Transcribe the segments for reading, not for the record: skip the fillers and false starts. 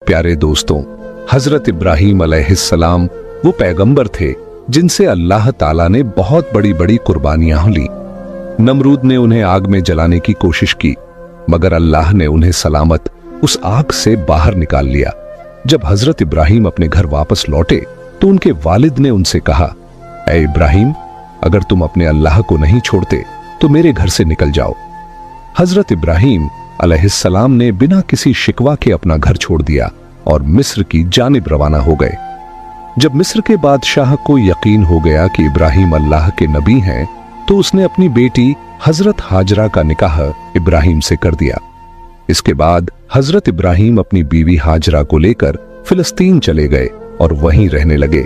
प्यारे दोस्तों, हजरत इब्राहीम अलैहिस्सलाम वो पैगंबर थे जिनसे अल्लाह ताला ने बहुत बड़ी बड़ी कुर्बानियां ली। नमरूद ने उन्हें आग में जलाने की कोशिश की, मगर अल्लाह ने उन्हें सलामत उस आग से बाहर निकाल लिया। जब हजरत इब्राहीम अपने घर वापस लौटे तो उनके वालिद ने उनसे कहा, ऐ इब्राहीम, अगर तुम अपने अल्लाह को नहीं छोड़ते तो मेरे घर से निकल जाओ। हजरत इब्राहीम अलैहिस्सलाम ने बिना किसी शिकवा के अपना घर छोड़ दिया और मिस्र की जानिब रवाना हो गए। जब मिस्र के बादशाह को यकीन हो गया कि इब्राहीम अल्लाह के नबी हैं, तो उसने अपनी बेटी हजरत हाजरा का निकाह इब्राहीम से कर दिया। इसके बाद हजरत इब्राहीम अपनी बीवी हाजरा को लेकर फिलिस्तीन चले गए और वहीं रहने लगे।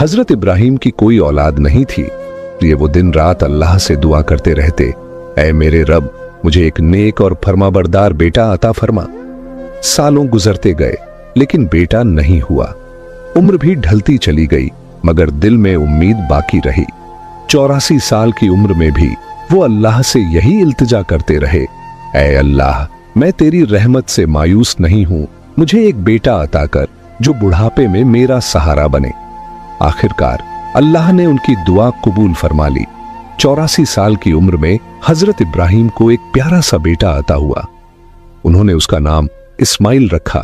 हजरत इब्राहीम की कोई औलाद नहीं थी, इसलिए वो दिन रात अल्लाह से दुआ करते रहते, ऐ मेरे रब, मुझे एक नेक और फरमाबरदार बेटा अता फरमा। सालों गुजरते गए लेकिन बेटा नहीं हुआ। उम्र भी ढलती चली गई, मगर दिल में उम्मीद बाकी रही। 84 साल की उम्र में भी वो अल्लाह से यही इल्तिजा करते रहे, ऐ अल्लाह, मैं तेरी रहमत से मायूस नहीं हूं, मुझे एक बेटा अता कर जो बुढ़ापे में मेरा सहारा बने। आखिरकार अल्लाह ने उनकी दुआ कबूल फरमा ली। 84 साल की उम्र में हजरत इब्राहीम को एक प्यारा सा बेटा अता हुआ। उन्होंने उसका नाम इस्माइल रखा।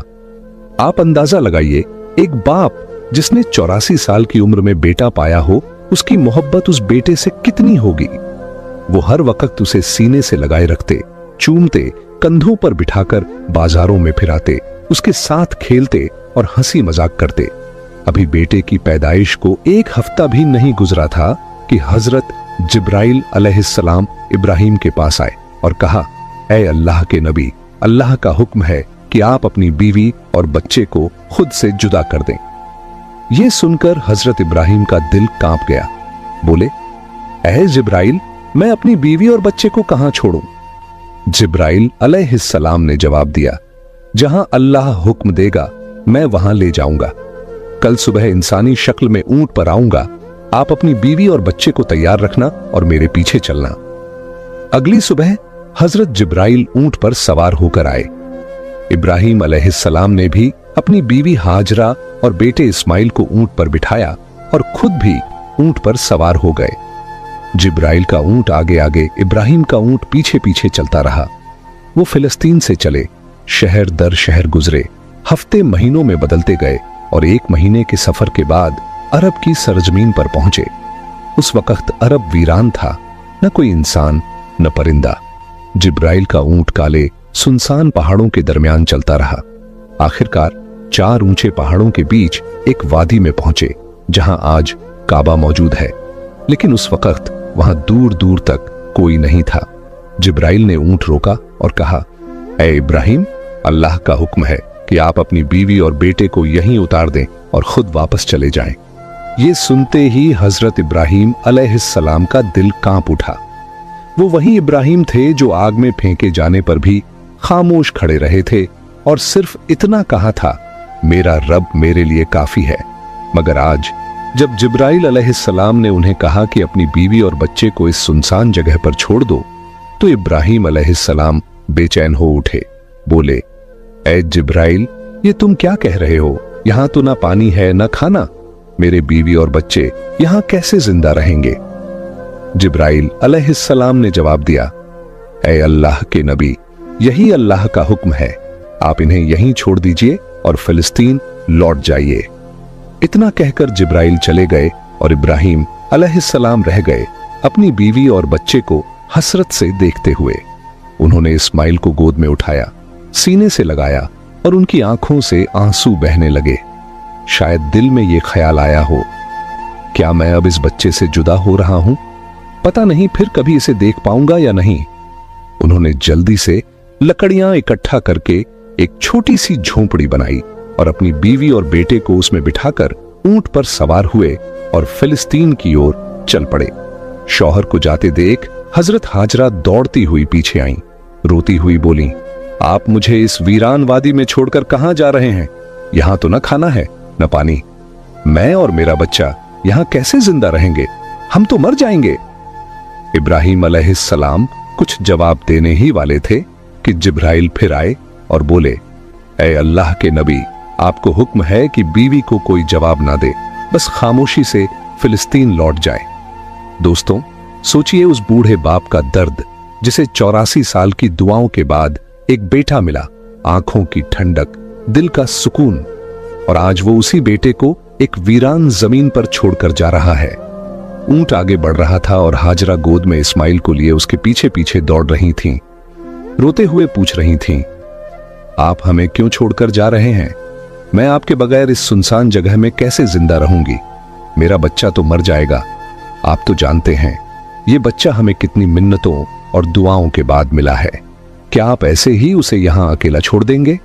आप अंदाजा लगाइए, एक बाप जिसने 84 साल की उम्र में बेटा पाया हो, उसकी मोहब्बत उस बेटे से कितनी होगी। वो हर वक्त उसे सीने से लगाए रखते, चूमते, कंधों पर बिठाकर बाजारों में फिराते, उसके साथ खेलते और हंसी मजाक करते। अभी बेटे की पैदाइश को एक हफ्ता भी नहीं गुजरा था कि हजरत जिब्राइल अलैहिस्सलाम इब्राहीम के पास आए और कहा, ऐ अल्लाह के नबी, अल्लाह का हुक्म है कि आप अपनी बीवी और बच्चे को खुद से जुदा कर दें। यह सुनकर हजरत इब्राहीम का दिल कांप गया। बोले, ऐ जिब्राइल, मैं अपनी बीवी और बच्चे को कहां छोड़ूं? जिब्राइल अलैहिस्सलाम ने जवाब दिया, जहां अल्लाह हुक्म देगा मैं वहां ले जाऊंगा। कल सुबह इंसानी शक्ल में ऊंट पर आऊंगा, आप अपनी बीवी और बच्चे को तैयार रखना और मेरे पीछे चलना। अगली सुबह हजरत जिब्राइल ऊंट पर सवार होकर आए। इब्राहीम अलैहिस्सलाम ने भी अपनी बीवी हाजरा और बेटे इस्माइल को ऊंट पर बिठाया और खुद भी ऊंट पर सवार हो गए। जिब्राइल का ऊंट आगे आगे, इब्राहीम का ऊंट पीछे पीछे चलता रहा। वो फिलिस्तीन से चले, शहर दर शहर गुजरे, हफ्ते महीनों में बदलते गए और 1 महीने के सफर के बाद अरब की सरजमीन पर पहुंचे। उस वक्त अरब वीरान था, न कोई इंसान न परिंदा। जिब्राइल का ऊंट काले सुनसान पहाड़ों के दरमियान चलता रहा। आखिरकार 4 ऊंचे पहाड़ों के बीच एक वादी में पहुंचे, जहां आज काबा मौजूद है, लेकिन उस वक्त वहां दूर दूर तक कोई नहीं था। जिब्राइल ने ऊंट रोका और कहा, ऐ इब्राहीम, अल्लाह का हुक्म है कि आप अपनी बीवी और बेटे को यहीं उतार दें और खुद वापस चले जाएं। ये सुनते ही हजरत इब्राहीम अलैहिस्सलाम का दिल कांप उठा। वो वही इब्राहीम थे जो आग में फेंके जाने पर भी खामोश खड़े रहे थे और सिर्फ इतना कहा था, मेरा रब मेरे लिए काफी है। मगर आज जब जिब्राइल अलैहिस्सलाम ने उन्हें कहा कि अपनी बीवी और बच्चे को इस सुनसान जगह पर छोड़ दो, तो इब्राहीम अलैहिस्सलाम बेचैन हो उठे। बोले, ऐ जिब्राइल, ये तुम क्या कह रहे हो? यहां तो ना पानी है ना खाना, मेरे बीवी और बच्चे यहां कैसे जिंदा रहेंगे? जिब्राइल अलैहिस्सलाम ने जवाब दिया, ऐ अल्लाह के नबी, यही अल्लाह का हुक्म है, आप इन्हें यहीं छोड़ दीजिए और फिलिस्तीन लौट जाइए। इतना कहकर जिब्राइल चले गए और इब्राहीम अलैहिस्सलाम रह गए, अपनी बीवी और बच्चे को हसरत से देखते हुए। उन्होंने इस्माइल को गोद में उठाया, सीने से लगाया और उनकी आंखों से आंसू बहने लगे। शायद दिल में यह ख्याल आया हो, क्या मैं अब इस बच्चे से जुदा हो रहा हूं? पता नहीं फिर कभी इसे देख पाऊंगा या नहीं। उन्होंने जल्दी से लकड़ियां इकट्ठा करके एक छोटी सी झोंपड़ी बनाई और अपनी बीवी और बेटे को उसमें बिठाकर ऊंट पर सवार हुए और फिलिस्तीन की ओर चल पड़े। शौहर को जाते देख हजरत हाजरा दौड़ती हुई पीछे आईं, रोती हुई बोली, आप मुझे इस वीरान वादी में छोड़कर कहां जा रहे हैं? यहां तो न खाना है न पानी, मैं और मेरा बच्चा यहां कैसे जिंदा रहेंगे? हम तो मर जाएंगे। इब्राहीम अलैहिस्सलाम कुछ जवाब देने ही वाले थे कि जिब्राइल फिर आए और बोले, ऐ अल्लाह के नबी, आपको हुक्म है कि बीवी को कोई जवाब ना दे, बस खामोशी से फिलिस्तीन लौट जाए। दोस्तों, सोचिए उस बूढ़े बाप का दर्द जिसे 84 साल की दुआओं के बाद एक बेटा मिला, आंखों की ठंडक, दिल का सुकून, और आज वो उसी बेटे को एक वीरान जमीन पर छोड़कर जा रहा है। ऊंट आगे बढ़ रहा था और हाजरा गोद में इस्माइल को लिए उसके पीछे पीछे दौड़ रही थीं। रोते हुए पूछ रही थीं, आप हमें क्यों छोड़कर जा रहे हैं? मैं आपके बगैर इस सुनसान जगह में कैसे जिंदा रहूंगी? मेरा बच्चा तो मर जाएगा। आप तो जानते हैं ये बच्चा हमें कितनी मिन्नतों और दुआओं के बाद मिला है। क्या आप ऐसे ही उसे यहां अकेला छोड़ देंगे?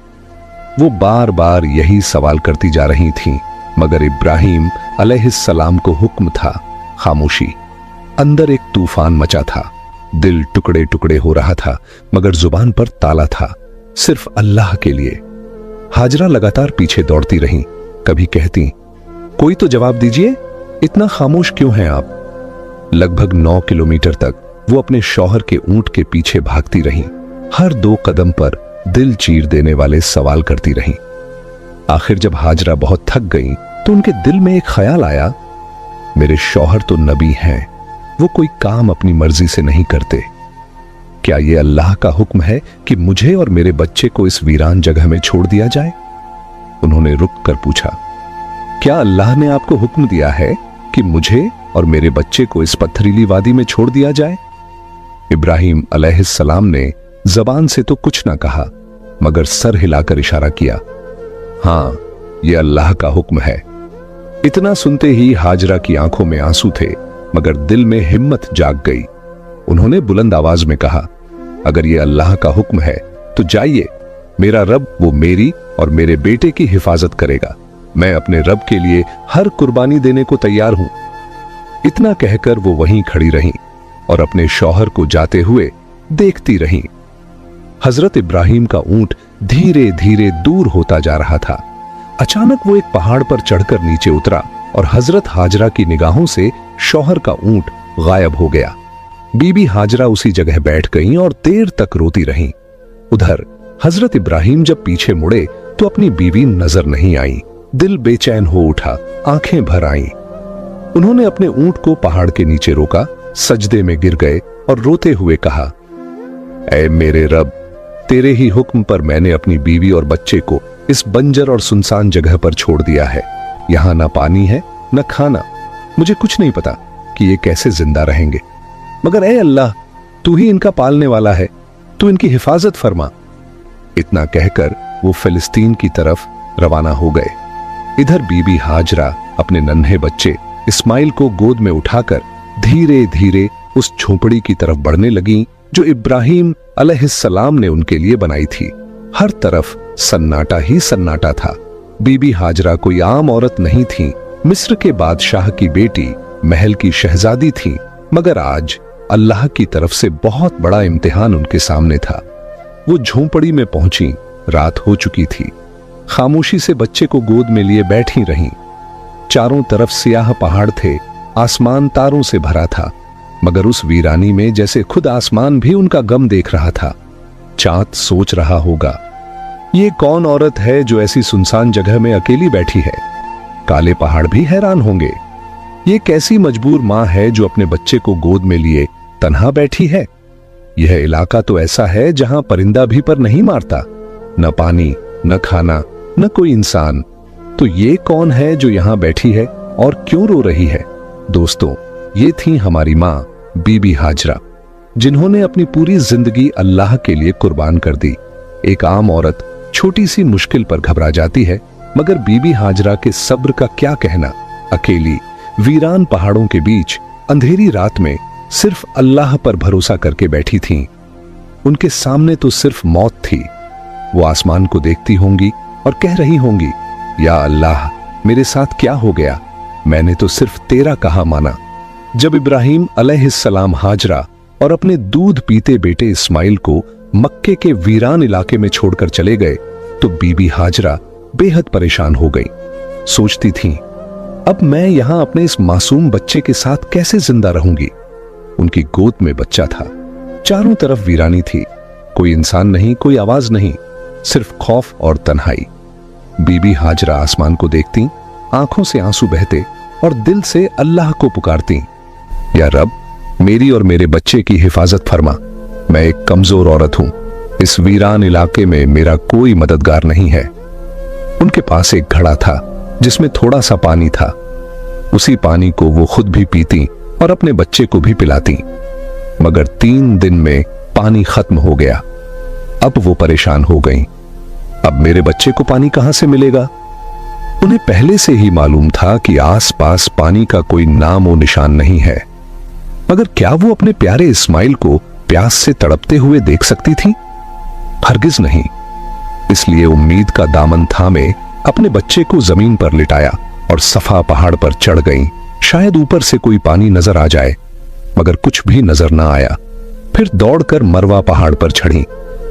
वो बार बार यही सवाल करती जा रही थीं, मगर इब्राहिम अलैहिस्सलाम को हुक्म था खामोशी। अंदर एक तूफान मचा था, दिल टुकड़े टुकड़े हो रहा था, मगर जुबान पर ताला था, सिर्फ अल्लाह के लिए। हाजरा लगातार पीछे दौड़ती रहीं, कभी कहती, कोई तो जवाब दीजिए, इतना खामोश क्यों हैं आप? लगभग 9 किलोमीटर तक वो अपने शौहर के ऊंट के पीछे भागती रहीं, हर 2 कदम पर दिल चीर देने वाले सवाल करती रहीं। आखिर जब हाजरा बहुत थक गईं, तो उनके दिल में एक ख्याल आया, मेरे शौहर तो नबी हैं, वो कोई काम अपनी मर्जी से नहीं करते। क्या ये अल्लाह का हुक्म है कि मुझे और मेरे बच्चे को इस वीरान जगह में छोड़ दिया जाए? उन्होंने रुक कर पूछा, क्या अल्लाह ने आपको हुक्म दिया है कि मुझे और मेरे बच्चे को इस पत्थरीली वादी में छोड़ दिया जाए? इब्राहिम अलैहिस्सलाम ने जबान से तो कुछ ना कहा, मगर सर हिलाकर इशारा किया, हां, यह अल्लाह का हुक्म है। इतना सुनते ही हाजरा की आंखों में आंसू थे, मगर दिल में हिम्मत जाग गई। उन्होंने बुलंद आवाज में कहा, अगर यह अल्लाह का हुक्म है तो जाइए, मेरा रब वो मेरी और मेरे बेटे की हिफाजत करेगा। मैं अपने रब के लिए हर कुर्बानी देने को तैयार हूं। इतना कहकर वो वहीं खड़ी रहीं और अपने शौहर को जाते हुए देखती रहीं। हजरत इब्राहिम का ऊंट धीरे धीरे दूर होता जा रहा था। अचानक वो एक पहाड़ पर चढ़कर नीचे उतरा और हजरत हाजरा की निगाहों से शौहर का ऊंट गायब हो गया। बीबी हाजरा उसी जगह बैठ गईं और देर तक रोती रहीं। उधर हजरत इब्राहिम जब पीछे मुड़े तो अपनी बीवी नजर नहीं आई। दिल बेचैन हो उठा, आंखें भर आईं। उन्होंने अपने ऊंट को पहाड़ के नीचे रोका, सजदे में गिर गए और रोते हुए कहा, ऐ मेरे रब, तेरे ही हुक्म पर मैंने अपनी बीवी और बच्चे को इस बंजर और सुनसान जगह पर छोड़ दिया है। यहां ना पानी है न खाना, मुझे कुछ नहीं पता कि ये कैसे जिंदा रहेंगे, मगर ऐ अल्लाह, तू ही इनका पालने वाला है, तू इनकी हिफाजत फरमा। इतना कहकर वो फिलिस्तीन की तरफ रवाना हो गए। इधर बीबी हाजरा अपने नन्हे बच्चे इस्माइल को गोद में उठाकर धीरे धीरे उस झोपड़ी की तरफ बढ़ने लगी जो इब्राहिम अलैहिस्सलाम ने उनके लिए बनाई थी। हर तरफ सन्नाटा ही सन्नाटा था। बीबी हाजरा कोई आम औरत नहीं थी, मिस्र के बादशाह की बेटी, महल की शहजादी थी, मगर आज अल्लाह की तरफ से बहुत बड़ा इम्तिहान उनके सामने था। वो झोंपड़ी में पहुंची, रात हो चुकी थी। खामोशी से बच्चे को गोद में लिए बैठी रहीं। चारों तरफ सियाह पहाड़ थे, आसमान तारों से भरा था, मगर उस वीरानी में जैसे खुद आसमान भी उनका गम देख रहा था। चांद सोच रहा होगा, ये कौन औरत है जो ऐसी सुनसान जगह में अकेली बैठी है? काले पहाड़ भी हैरान होंगे, ये कैसी मजबूर मां है जो अपने बच्चे को गोद में लिए तन्हा बैठी है? यह इलाका तो ऐसा है जहां परिंदा भी पर नहीं मारता, न पानी, न खाना, न कोई इंसान। तो ये कौन है जो यहां बैठी है और क्यों रो रही है? दोस्तों, ये थी हमारी मां बीबी हाजरा, जिन्होंने अपनी पूरी जिंदगी अल्लाह के लिए कुर्बान कर दी। एक आम औरत छोटी सी मुश्किल पर घबरा जाती है, मगर बीबी हाजरा के सब्र का क्या कहना। अकेली वीरान पहाड़ों के बीच अंधेरी रात में सिर्फ अल्लाह पर भरोसा करके बैठी थीं। उनके सामने तो सिर्फ मौत थी। वो आसमान को देखती होंगी और कह रही होंगी, या अल्लाह, मेरे साथ क्या हो गया? मैंने तो सिर्फ तेरा कहा माना। जब इब्राहिम अलैहिस्सलाम हाजरा और अपने दूध पीते बेटे इस्माइल को मक्के के वीरान इलाके में छोड़कर चले गए, तो बीबी हाजरा बेहद परेशान हो गई। सोचती थी, अब मैं यहां अपने इस मासूम बच्चे के साथ कैसे जिंदा रहूंगी? उनकी गोद में बच्चा था, चारों तरफ वीरानी थी, कोई इंसान नहीं, कोई आवाज नहीं, सिर्फ खौफ और तन्हाई। बीबी हाजरा आसमान को देखती, आंखों से आंसू बहते और दिल से अल्लाह को पुकारती, या रब, मेरी और मेरे बच्चे की हिफाजत फरमा। मैं एक कमजोर औरत हूं, इस वीरान इलाके में मेरा कोई मददगार नहीं है। उनके पास एक घड़ा था जिसमें थोड़ा सा पानी था। उसी पानी को वो खुद भी पीती और अपने बच्चे को भी पिलाती। मगर 3 दिन में पानी खत्म हो गया। अब वो परेशान हो गईं। अब मेरे बच्चे को पानी कहां से मिलेगा? उन्हें पहले से ही मालूम था कि आसपास पानी का कोई नाम और निशान नहीं है, मगर क्या वो अपने प्यारे इस्माइल को प्यास से तड़पते हुए देख सकती थी? हरगिज नहीं। इसलिए उम्मीद का दामन थामे अपने बच्चे को जमीन पर लिटाया और सफा पहाड़ पर चढ़ गईं। शायद ऊपर से कोई पानी नजर आ जाए, मगर कुछ भी नजर ना आया। फिर दौड़कर मरवा पहाड़ पर चढ़ी,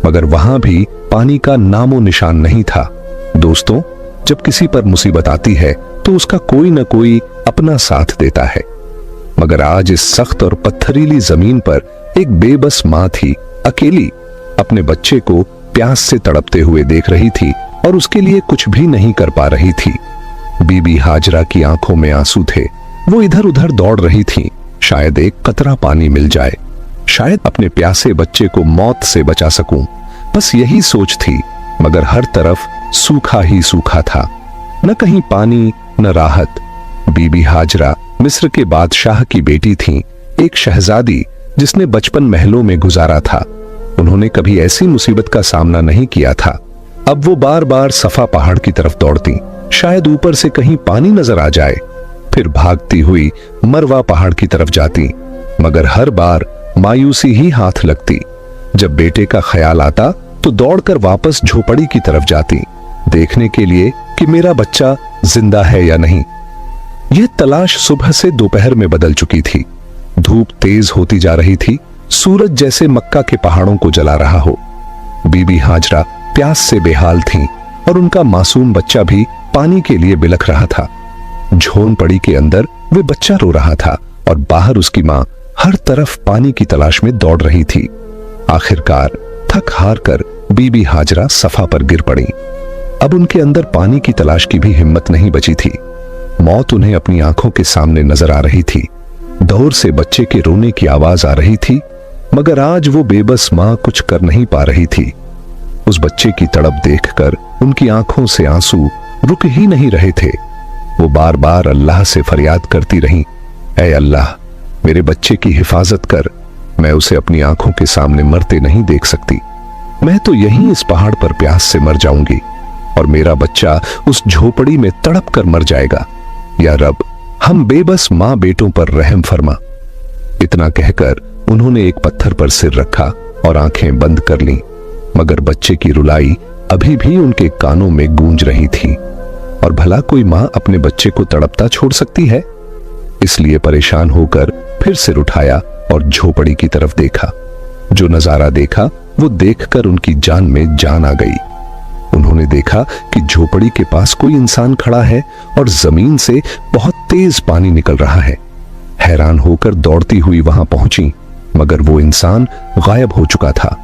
मगर वहां भी पानी का नामो निशान नहीं था। दोस्तों, जब किसी पर मुसीबत आती है तो उसका कोई न कोई अपना साथ देता है, मगर आज इस सख्त और पत्थरीली जमीन पर एक बेबस मां थी, अकेली अपने बच्चे को प्यास से तड़पते हुए देख रही थी और उसके लिए कुछ भी नहीं कर पा रही थी। बीबी हाजरा की आंखों में आंसू थे। वो इधर उधर दौड़ रही थी, शायद एक कतरा पानी मिल जाए, शायद अपने प्यासे बच्चे को मौत से बचा सकूं। बस यही सोच थी, मगर हर तरफ सूखा ही सूखा था, न कहीं पानी न राहत। बीबी हाजरा मिस्र के बादशाह की बेटी थीं, एक शहजादी जिसने बचपन महलों में गुजारा था। उन्होंने कभी ऐसी मुसीबत का सामना नहीं किया था। अब वो बार बार सफा पहाड़ की तरफ दौड़ती, शायद ऊपर से कहीं पानी नजर आ जाए। फिर भागती हुई मरवा पहाड़ की तरफ जाती, मगर हर बार मायूसी ही हाथ लगती। जब बेटे का ख्याल आता तो दौड़कर वापस झोपड़ी की तरफ जाती, देखने के लिए कि मेरा बच्चा जिंदा है या नहीं। यह तलाश सुबह से दोपहर में बदल चुकी थी। धूप तेज होती जा रही थी, सूरज जैसे मक्का के पहाड़ों को जला रहा हो। बीबी हाजरा प्यास से बेहाल थीं और उनका मासूम बच्चा भी पानी के लिए बिलख रहा था। झोंपड़ी के अंदर वे बच्चा रो रहा था और बाहर उसकी मां हर तरफ पानी की तलाश में दौड़ रही थी। आखिरकार थक हार कर बीबी हाजरा सफा पर गिर पड़ी। अब उनके अंदर पानी की तलाश की भी हिम्मत नहीं बची थी। मौत उन्हें अपनी आंखों के सामने नजर आ रही थी। दूर से बच्चे के रोने की आवाज आ रही थी, मगर आज वो बेबस मां कुछ कर नहीं पा रही थी। उस बच्चे की तड़प देखकर उनकी आंखों से आंसू रुक ही नहीं रहे थे। वो बार बार अल्लाह से फरियाद करती रहीं, ऐ अल्लाह, मेरे बच्चे की हिफाजत कर। मैं उसे अपनी आंखों के सामने मरते नहीं देख सकती। मैं तो यहीं इस पहाड़ पर प्यास से मर जाऊंगी और मेरा बच्चा उस झोपड़ी में तड़प कर मर जाएगा। या रब, हम बेबस मां बेटों पर रहम फरमा। इतना कहकर उन्होंने एक पत्थर पर सिर रखा और आंखें बंद कर लीं, मगर बच्चे की रुलाई अभी भी उनके कानों में गूंज रही थी। और भला कोई मां अपने बच्चे को तड़पता छोड़ सकती है? इसलिए परेशान होकर फिर सिर उठाया और झोपड़ी की तरफ देखा। जो नजारा देखा वो देखकर उनकी जान में जान आ गई। उन्होंने देखा कि झोपड़ी के पास कोई इंसान खड़ा है और जमीन से बहुत तेज पानी निकल रहा है। हैरान होकर दौड़ती हुई वहां पहुंची, मगर वो इंसान गायब हो चुका था।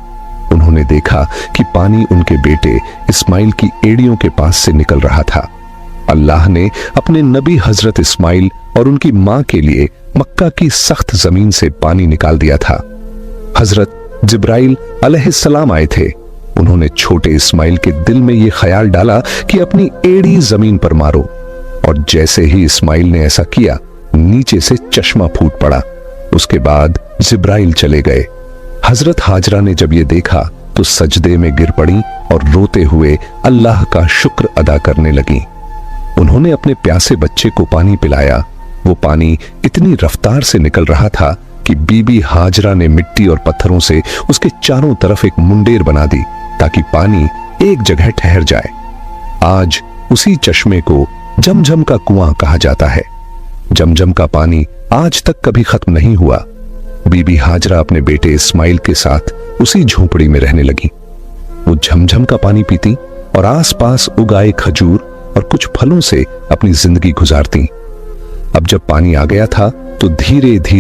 उन्होंने देखा कि पानी उनके बेटे इस्माइल की एड़ियों के पास से निकल रहा था। अल्लाह ने अपने नबी हजरत इस्माइल और उनकी मां के लिए मक्का की सख्त जमीन से पानी निकाल दिया था। हजरत जिब्राइल अलैहिस्सलाम आए थे। उन्होंने छोटे इस्माइल के दिल में यह ख्याल डाला कि अपनी एड़ी जमीन पर मारो, और जैसे ही इस्माइल ने ऐसा किया, नीचे से चश्मा फूट पड़ा। उसके बाद जिब्राइल चले गए। हजरत हाजरा ने जब ये देखा तो सजदे में गिर पड़ी और रोते हुए अल्लाह का शुक्र अदा करने लगी। उन्होंने अपने प्यासे बच्चे को पानी पिलाया। वो पानी इतनी रफ्तार से निकल रहा था कि बीबी हाजरा ने मिट्टी और पत्थरों से उसके चारों तरफ एक मुंडेर बना दी ताकि पानी एक जगह ठहर जाए। आज उसी चश्मे को जमजम का कुआं कहा जाता है। जमजम का पानी आज तक कभी खत्म नहीं हुआ। बीबी हाजरा अपने बेटे इस्माइल के साथ उसी झोपड़ी में रहने लगी। वो झमझम का पानी पीती और आसपास उगाए खजूर और कुछ फलों से अपनी जिंदगी गुजारती। अब जब पानी आ गया था तो धीरे धीरे